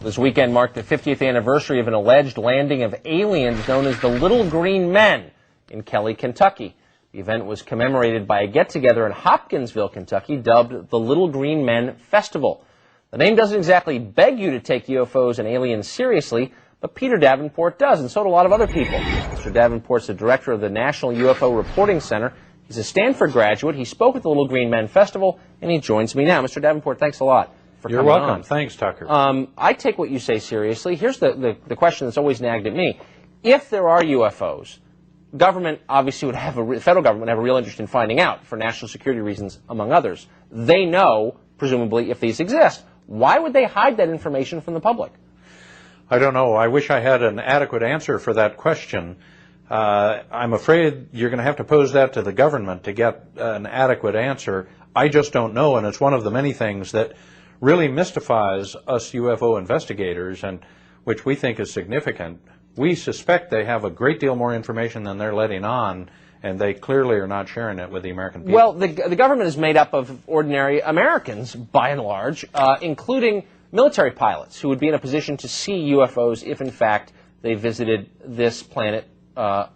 This weekend marked the 50th anniversary of an alleged landing of aliens known as the Little Green Men in Kelly, Kentucky. The event was commemorated by a get-together in Hopkinsville, Kentucky, dubbed the Little Green Men Festival. The name doesn't exactly beg you to take UFOs and aliens seriously, but Peter Davenport does, and so do a lot of other people. Mr. Davenport's the director of the National UFO Reporting Center. He's a Stanford graduate. He spoke at the Little Green Men Festival, and he joins me now. Mr. Davenport, thanks a lot for coming on. You're welcome. Thanks, Tucker. I take what you say seriously. Here's the question that's always nagged at me. If there are UFOs, government obviously would have federal government would have a real interest in finding out for national security reasons, among others. They know, presumably, if these exist. Why would they hide that information from the public? I don't know. I wish I had an adequate answer for that question. I'm afraid you're going to have to pose that to the government to get an adequate answer. I just don't know, and it's one of the many things that really mystifies us UFO investigators, and which we think is significant. We suspect they have a great deal more information than they're letting on, and they clearly are not sharing it with the American people. Well, the government is made up of ordinary Americans, by and large, including military pilots who would be in a position to see UFOs if, in fact, they visited this planet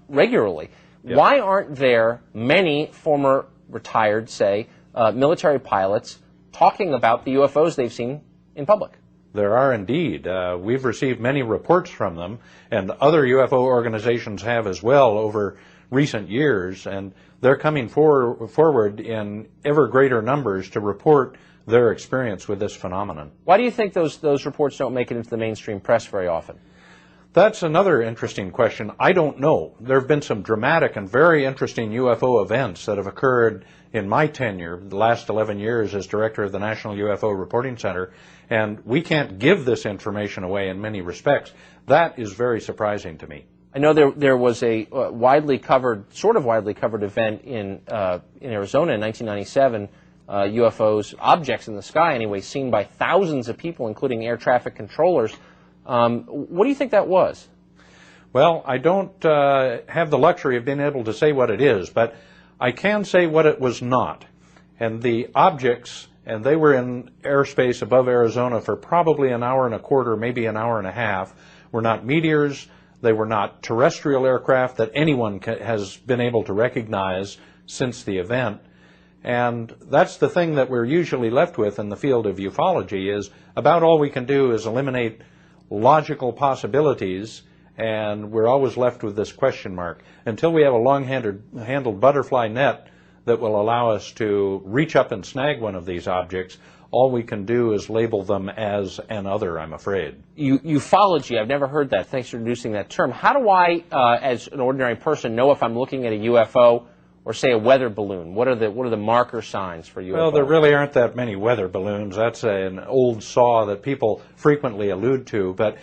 regularly. Yep. Why aren't there many former retired, say, military pilots talking about the UFOs they've seen in public? There are indeed. We've received many reports from them, and other UFO organizations have as well over recent years, and they're coming forward in ever greater numbers to report their experience with this phenomenon. Why do you think those reports don't make it into the mainstream press very often? That's another interesting question. I don't know. There have been some dramatic and very interesting UFO events that have occurred in my tenure, the last 11 years as director of the National UFO Reporting Center, and we can't give this information away in many respects. That is very surprising to me. I know there was a sort of widely covered event in Arizona in 1997, UFOs, objects in the sky anyway, seen by thousands of people, including air traffic controllers. What do you think that was? Well, I don't have the luxury of being able to say what it is, but I can say what it was not. And the objects, and they were in airspace above Arizona for probably an hour and a quarter, maybe an hour and a half, were not meteors. They were not terrestrial aircraft that anyone has been able to recognize since the event. And that's the thing that we're usually left with in the field of ufology, is about all we can do is eliminate logical possibilities, and we're always left with this question mark. Until we have a long-handled butterfly net that will allow us to reach up and snag one of these objects, all we can do is label them as an other, I'm afraid. Ufology, I've never heard that. Thanks for introducing that term. How do I, as an ordinary person, know if I'm looking at a UFO or, say, a weather balloon? What are the marker signs for UFO? Well, there really aren't that many weather balloons. That's an old saw that people frequently allude to. But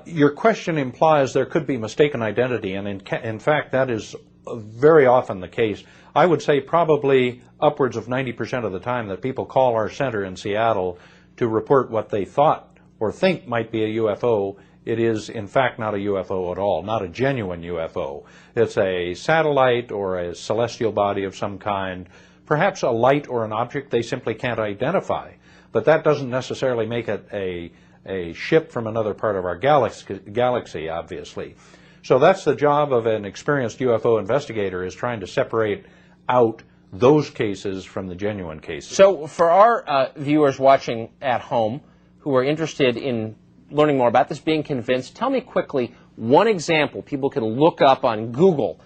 your question implies there could be mistaken identity, and in fact, that is very often the case. I would say probably upwards of 90% of the time that people call our center in Seattle to report what they thought or think might be a UFO, it is in fact not a UFO at all, not a genuine UFO. It's a satellite or a celestial body of some kind, perhaps a light or an object they simply can't identify. But that doesn't necessarily make it a ship from another part of our galaxy, obviously. So that's the job of an experienced UFO investigator, is trying to separate out those cases from the genuine cases. So for our viewers watching at home who are interested in learning more about this, being convinced, tell me quickly one example people can look up on Google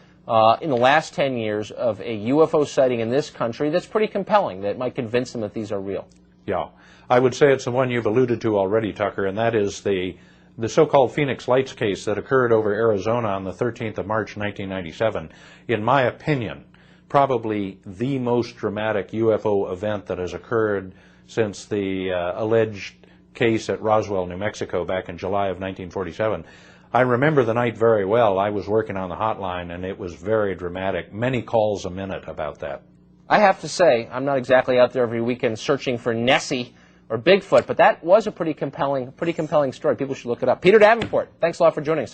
in the last 10 years of a UFO sighting in this country that's pretty compelling, that might convince them that these are real. Yeah, I would say it's the one you've alluded to already, Tucker, and that is the so-called Phoenix Lights case that occurred over Arizona on the 13th of March, 1997. In my opinion, probably the most dramatic UFO event that has occurred since the alleged case at Roswell, New Mexico back in July of 1947. I remember the night very well. I was working on the hotline, and it was very dramatic. Many calls a minute about that. I have to say, I'm not exactly out there every weekend searching for Nessie or Bigfoot, but that was a pretty compelling story. People should look it up. Peter Davenport, thanks a lot for joining us.